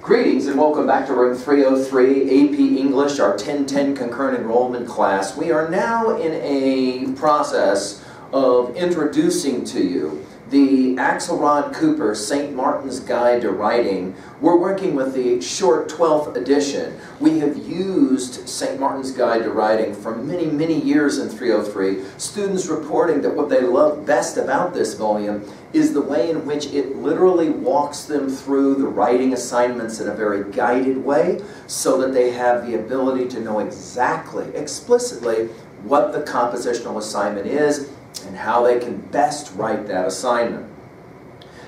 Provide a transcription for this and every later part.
Greetings and welcome back to room 303, AP English, our 1010 concurrent enrollment class. We are now in a process of introducing to you the Axelrod Cooper St. Martin's Guide to Writing. We're working with the short 12th edition. We have used St. Martin's Guide to Writing for many, many years in 303. Students reporting that what they love best about this volume is the way in which it literally walks them through the writing assignments in a very guided way so that they have the ability to know exactly, explicitly, what the compositional assignment is and how they can best write that assignment.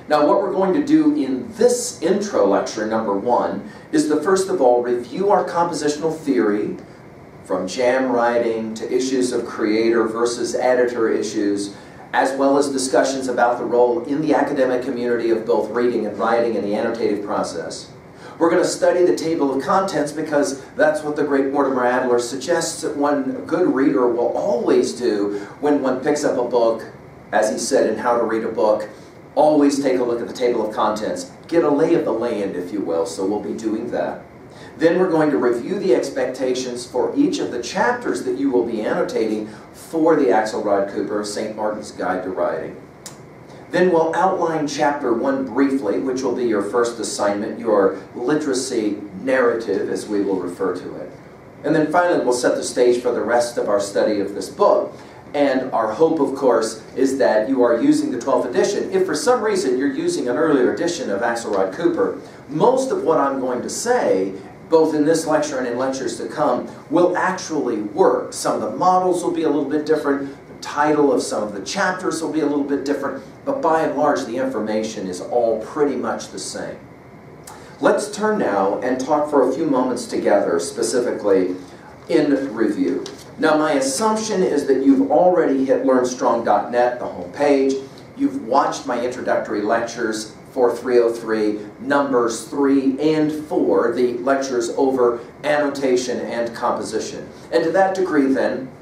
Now, what we're going to do in this intro lecture, number 1, is to first of all review our compositional theory from jam writing to issues of creator versus editor issues, as well as discussions about the role in the academic community of both reading and writing in the annotative process. We're going to study the table of contents because that's what the great Mortimer Adler suggests that one good reader will always do when one picks up a book, as he said in How to Read a Book. Always take a look at the table of contents. Get a lay of the land, if you will, so we'll be doing that. Then we're going to review the expectations for each of the chapters that you will be annotating for the Axelrod Cooper St. Martin's Guide to Writing. Then we'll outline Chapter 1 briefly, which will be your first assignment, your literacy narrative, as we will refer to it. And then finally, we'll set the stage for the rest of our study of this book. And our hope, of course, is that you are using the 12th edition. If for some reason you're using an earlier edition of Axelrod Cooper, most of what I'm going to say, both in this lecture and in lectures to come, will actually work. Some of the models will be a little bit different. The title of some of the chapters will be a little bit different. But by and large, the information is all pretty much the same. Let's turn now and talk for a few moments together, specifically in review. Now, my assumption is that you've already hit LearnStrong.net, the home page. You've watched my introductory lectures for 303, numbers 3 and 4, the lectures over annotation and composition. And to that degree, then,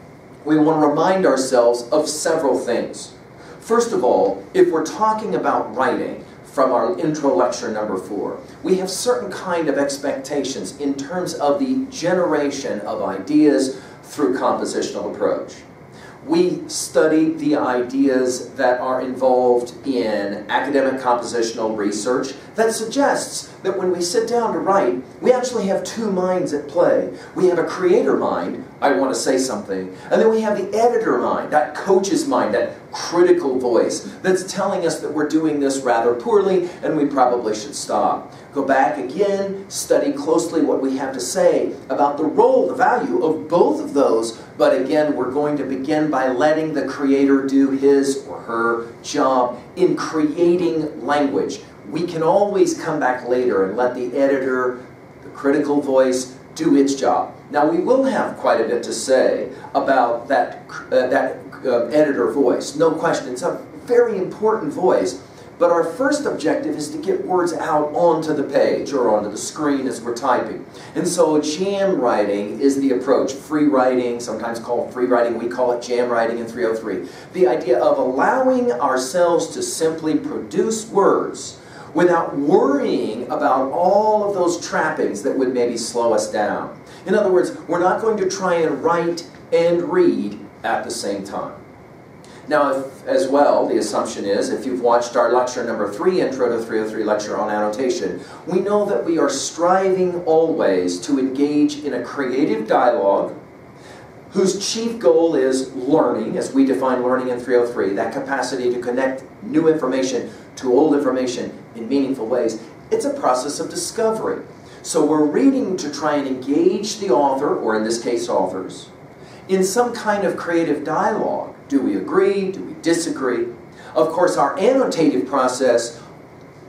we want to remind ourselves of several things. First of all, if we're talking about writing from our intro lecture number 4, we have certain kind of expectations in terms of the generation of ideas through compositional approach. We study the ideas that are involved in academic compositional research that suggests that when we sit down to write, we actually have two minds at play. We have a creator mind, I want to say something, and then we have the editor mind, that coach's mind, that critical voice that's telling us that we're doing this rather poorly and we probably should stop. Go back again, study closely what we have to say about the role, the value of both of those, but again, we're going to begin by letting the creator do his or her job in creating language. We can always come back later and let the editor, the critical voice, do its job. Now, we will have quite a bit to say about that editor voice. No question, it's a very important voice. But our first objective is to get words out onto the page or onto the screen as we're typing. And so jam writing is the approach. Free writing, sometimes called free writing, we call it jam writing in 303. The idea of allowing ourselves to simply produce words without worrying about all of those trappings that would maybe slow us down. In other words, we're not going to try and write and read at the same time. Now, as well, the assumption is, if you've watched our lecture number 3, Intro to 303 lecture on annotation, we know that we are striving always to engage in a creative dialogue whose chief goal is learning, as we define learning in 303, that capacity to connect new information to old information in meaningful ways. It's a process of discovery. So we're reading to try and engage the author, or in this case authors, in some kind of creative dialogue. Do we agree? Do we disagree? Of course, our annotative process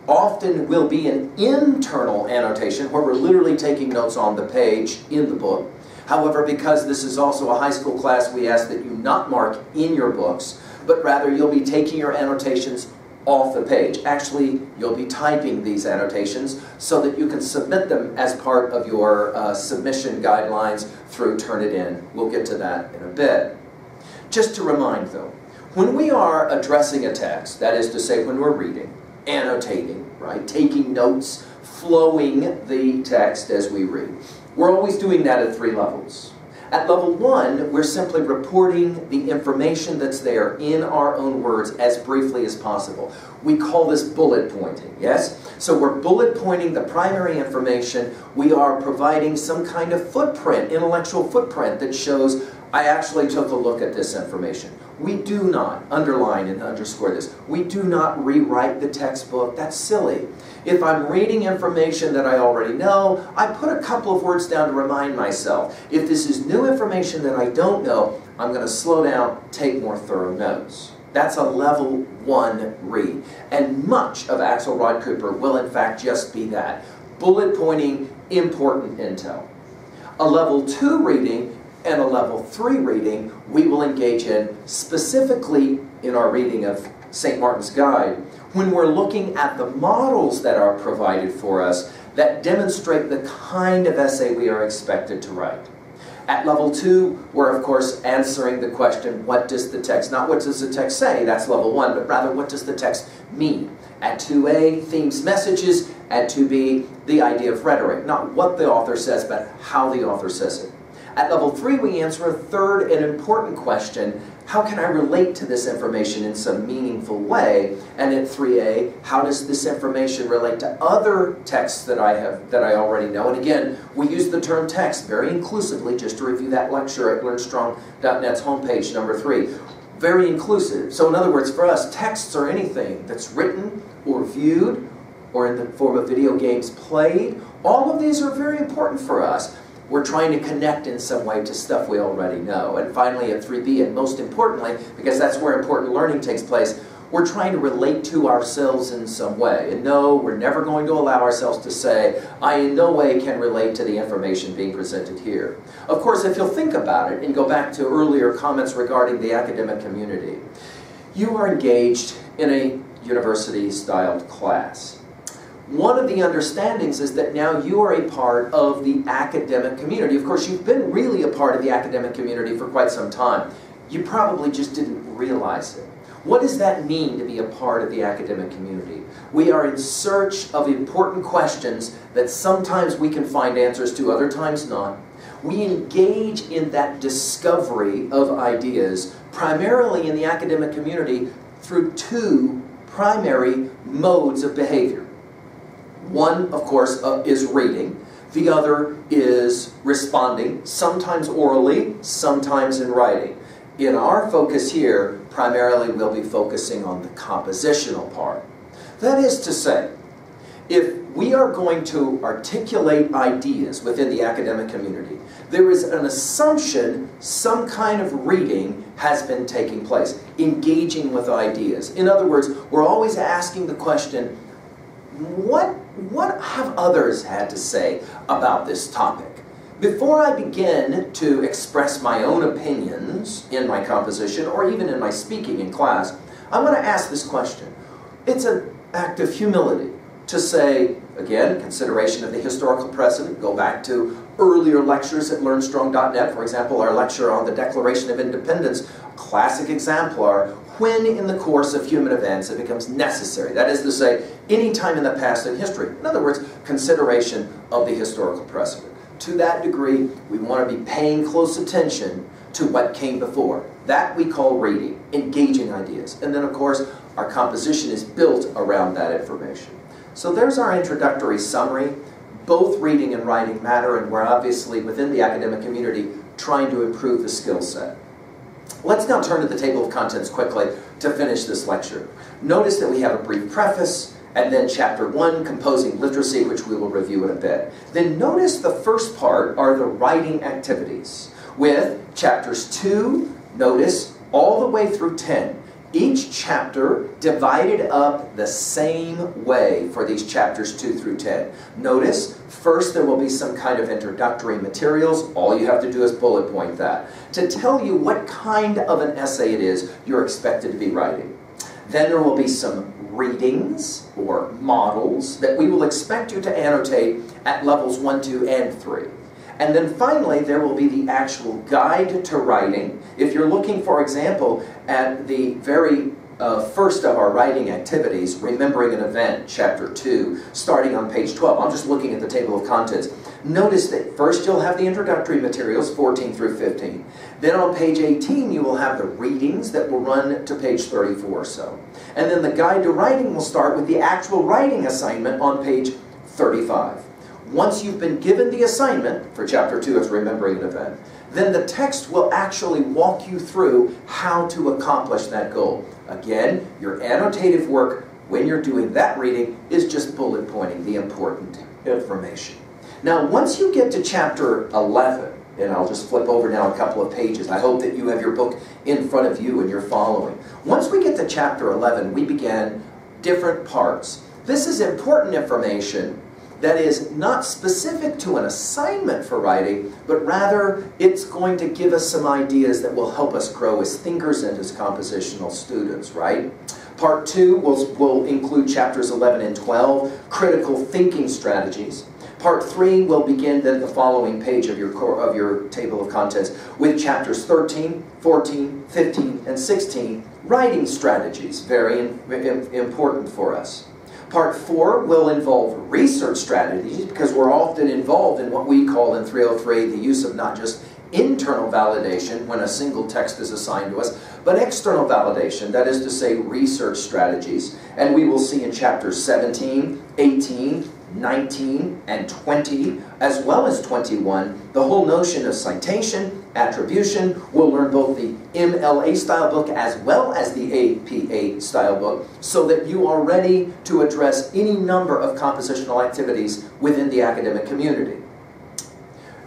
often will be an internal annotation where we're literally taking notes on the page in the book. However, because this is also a high school class, we ask that you not mark in your books, but rather you'll be taking your annotations off the page. Actually, you'll be typing these annotations so that you can submit them as part of your submission guidelines through Turnitin. We'll get to that in a bit. Just to remind, though, when we are addressing a text, that is to say when we're reading, annotating, right, taking notes, flowing the text as we read. We're always doing that at 3 levels. At level 1, we're simply reporting the information that's there in our own words as briefly as possible. We call this bullet pointing, yes? So we're bullet pointing the primary information. We are providing some kind of footprint, intellectual footprint that shows I actually took a look at this information. We do not underline and underscore this. We do not rewrite the textbook. That's silly. If I'm reading information that I already know, I put a couple of words down to remind myself. If this is new information that I don't know, I'm going to slow down, take more thorough notes. That's a level 1 read. And much of Axelrod Cooper will in fact just be that. Bullet pointing important intel. A level 2 reading and a level 3 reading we will engage in specifically in our reading of St. Martin's Guide when we're looking at the models that are provided for us that demonstrate the kind of essay we are expected to write. At level 2, we're of course answering the question, what does the text, not what does the text say, that's level 1, but rather what does the text mean? At 2A, themes, messages. At 2B, the idea of rhetoric, not what the author says, but how the author says it. At level 3, we answer a third and important question, how can I relate to this information in some meaningful way? And at 3A, how does this information relate to other texts that I already know? And again, we use the term text very inclusively, just to review that lecture at LearnStrong.net's homepage, number 3. Very inclusive. So in other words, for us, texts are anything that's written or viewed or in the form of video games played. All of these are very important for us. We're trying to connect in some way to stuff we already know. And finally at 3B, and most importantly, because that's where important learning takes place, we're trying to relate to ourselves in some way. And no, we're never going to allow ourselves to say, I in no way can relate to the information being presented here. Of course, if you'll think about it and go back to earlier comments regarding the academic community, you are engaged in a university-styled class. One of the understandings is that now you are a part of the academic community. Of course, you've been really a part of the academic community for quite some time. You probably just didn't realize it. What does that mean to be a part of the academic community? We are in search of important questions that sometimes we can find answers to, other times not. We engage in that discovery of ideas, primarily in the academic community, through 2 primary modes of behavior. One, of course, is reading. The other is responding, sometimes orally, sometimes in writing. In our focus here, primarily we'll be focusing on the compositional part. That is to say, if we are going to articulate ideas within the academic community, there is an assumption some kind of reading has been taking place, engaging with ideas. In other words, we're always asking the question, what have others had to say about this topic? Before I begin to express my own opinions in my composition or even in my speaking in class, I'm going to ask this question. It's an act of humility to say, again, consideration of the historical precedent, go back to earlier lectures at LearnStrong.net, for example, our lecture on the Declaration of Independence, classic exemplar, when in the course of human events it becomes necessary. That is to say, any time in the past in history. In other words, consideration of the historical precedent. To that degree, we want to be paying close attention to what came before. That we call reading, engaging ideas. And then, of course, our composition is built around that information. So there's our introductory summary. Both reading and writing matter, and we're obviously within the academic community trying to improve the skill set. Let's now turn to the table of contents quickly to finish this lecture. Notice that we have a brief preface, and then Chapter 1, Composing Literacy, which we will review in a bit. Then notice the first part are the writing activities, with Chapters 2, notice, all the way through 10. Each chapter divided up the same way for these chapters 2 through 10. Notice, first there will be some kind of introductory materials. All you have to do is bullet point that to tell you what kind of an essay it is you're expected to be writing. Then there will be some readings or models that we will expect you to annotate at levels 1, 2, and 3. And then finally, there will be the actual guide to writing. If you're looking, for example, at the very first of our writing activities, Remembering an Event, Chapter 2, starting on page 12. I'm just looking at the table of contents. Notice that first you'll have the introductory materials, 14 through 15. Then on page 18, you will have the readings that will run to page 34 or so. And then the guide to writing will start with the actual writing assignment on page 35. Once you've been given the assignment, for Chapter 2, it's Remembering an Event, then the text will actually walk you through how to accomplish that goal. Again, your annotative work when you're doing that reading is just bullet pointing the important information. Now, once you get to Chapter 11, and I'll just flip over now a couple of pages. I hope that you have your book in front of you and you're following. Once we get to Chapter 11, we begin different parts. This is important information that is not specific to an assignment for writing, but rather it's going to give us some ideas that will help us grow as thinkers and as compositional students, right? Part 2 will include Chapters 11 and 12, critical thinking strategies. Part 3 will begin then the following page of your table of contents with Chapters 13, 14, 15, and 16, writing strategies, very important for us. Part 4 will involve research strategies, because we're often involved in what we call in 303 the use of not just internal validation when a single text is assigned to us, but external validation, that is to say research strategies. And we will see in Chapters 17, 18, 19, and 20, as well as 21, the whole notion of citation, attribution. We'll learn both the MLA style book as well as the APA style book, so that you are ready to address any number of compositional activities within the academic community.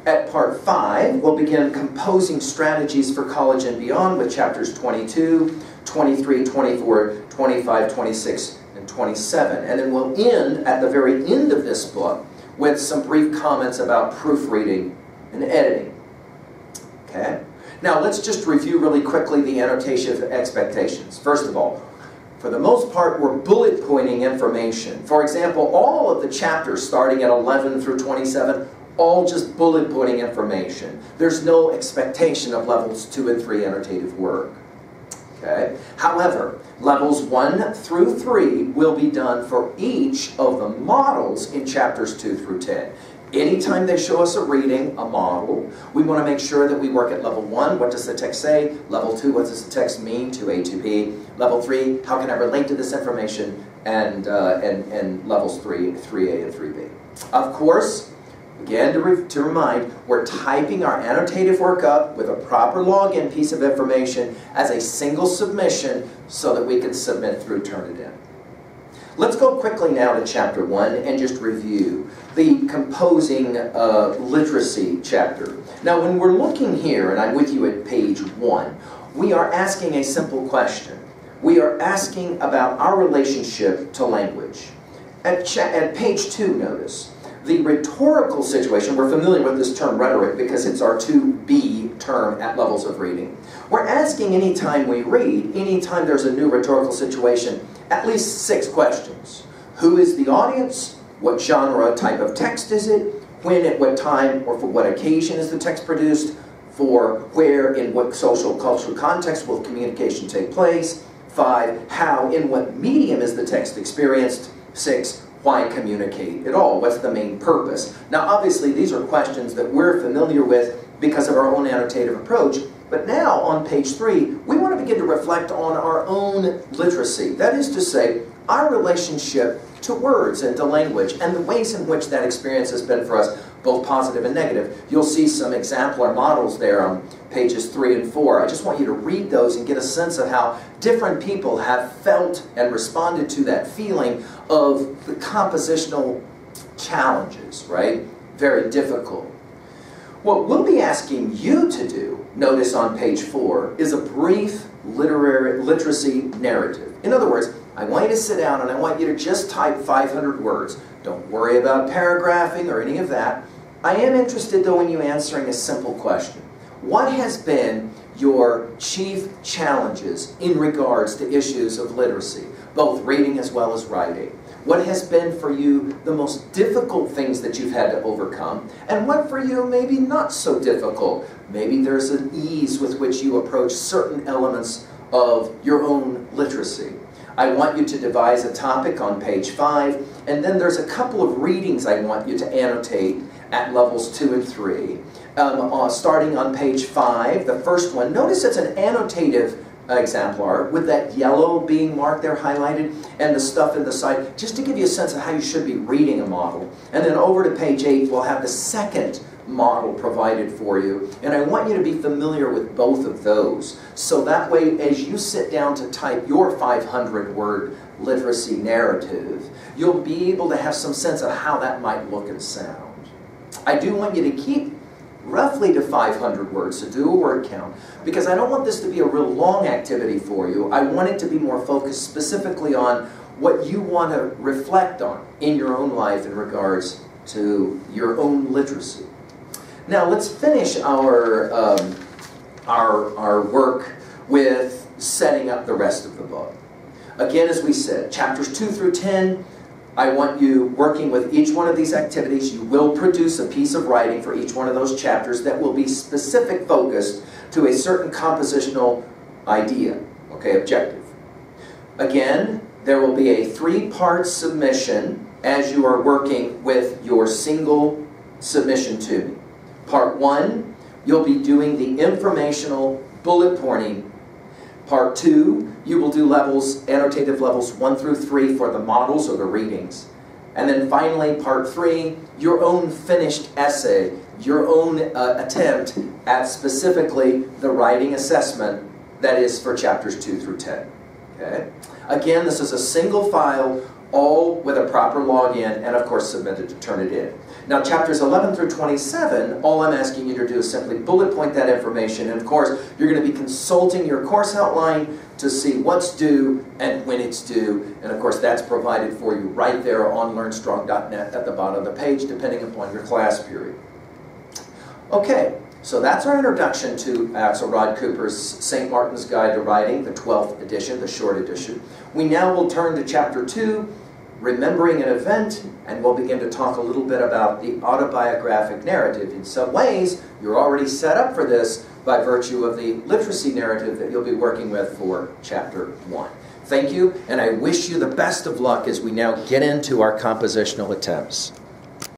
At Part 5, we'll begin composing strategies for college and beyond with Chapters 22, 23, 24, 25, 26, and 27. And then we'll end at the very end of this book with some brief comments about proofreading and editing. Okay? Now let's just review really quickly the annotation expectations. First of all, for the most part, we're bullet pointing information. For example, all of the chapters starting at 11 through 27, all just bullet pointing information. There's no expectation of levels 2 and 3 annotative work. Okay? However, levels 1 through 3 will be done for each of the models in Chapters 2 through 10. Anytime they show us a reading, a model, we want to make sure that we work at level 1, what does the text say? Level 2, what does the text mean to A to B? Level 3, how can I relate to this information? And levels 3A and 3B. Of course, again, to remind, we're typing our annotative work up with a proper login piece of information as a single submission so that we can submit through Turnitin. Let's go quickly now to Chapter 1 and just review the composing literacy chapter. Now, when we're looking here, and I'm with you at page 1, we are asking a simple question. We are asking about our relationship to language. At page 2, notice, the rhetorical situation, we're familiar with this term rhetoric because it's our 2B term at levels of reading. We're asking anytime we read, anytime there's a new rhetorical situation, at least 6 questions. Who is the audience? What genre type of text is it? When, at what time, or for what occasion is the text produced? For where, in what social, cultural context will communication take place? 5, how, in what medium is the text experienced? 6, why communicate at all? What's the main purpose? Now, obviously, these are questions that we're familiar with because of our own annotative approach. But now, on page 3, we want to begin to reflect on our own literacy. That is to say, our relationship to words and to language, and the ways in which that experience has been for us, both positive and negative. You'll see some exemplar models there on pages 3 and 4. I just want you to read those and get a sense of how different people have felt and responded to that feeling of the compositional challenges, right? Very difficult. What we'll be asking you to do, notice on page 4, is a brief literacy narrative. In other words, I want you to sit down and I want you to just type 500 words. Don't worry about paragraphing or any of that. I am interested, though, in you answering a simple question. What has been your chief challenges in regards to issues of literacy, both reading as well as writing? What has been for you the most difficult things that you've had to overcome? And what for you maybe not so difficult? Maybe there's an ease with which you approach certain elements of your own literacy. I want you to devise a topic on page 5, and then there's a couple of readings I want you to annotate at levels 2 and 3. Starting on page 5, the first one, notice it's an annotative exemplar with that yellow being marked there, highlighted, and the stuff in the side, just to give you a sense of how you should be reading a model. And then over to page 8, we'll have the second model provided for you, and I want you to be familiar with both of those, so that way as you sit down to type your 500-word literacy narrative, you'll be able to have some sense of how that might look and sound. I do want you to keep roughly to 500 words, so do a word count, because I don't want this to be a real long activity for you. I want it to be more focused specifically on what you want to reflect on in your own life in regards to your own literacy. Now let's finish our work with setting up the rest of the book. Again, as we said, chapters 2 through 10, I want you working with each one of these activities. You will produce a piece of writing for each one of those chapters that will be specific focused to a certain compositional idea, okay, objective. Again, there will be a 3-part submission as you are working with your single submission to me. Part 1, you'll be doing the informational bullet pointing. Part 2, you will do levels, annotative levels 1 through 3 for the models or the readings. And then finally, part 3, your own finished essay, your own attempt at specifically the writing assessment that is for chapters 2 through 10. Okay? Again, this is a single file, all with a proper login, and of course submitted to turn it in. Now chapters 11 through 27, all I'm asking you to do is simply bullet point that information, and of course you're going to be consulting your course outline to see what's due and when it's due, and of course that's provided for you right there on learnstrong.net at the bottom of the page, depending upon your class period. Okay, so that's our introduction to Axelrod Cooper's St. Martin's Guide to Writing, the 12th edition, the short edition. We now will turn to chapter 2, Remembering an Event, and we'll begin to talk a little bit about the autobiographic narrative. In some ways, you're already set up for this by virtue of the literacy narrative that you'll be working with for chapter 1. Thank you, and I wish you the best of luck as we now get into our compositional attempts.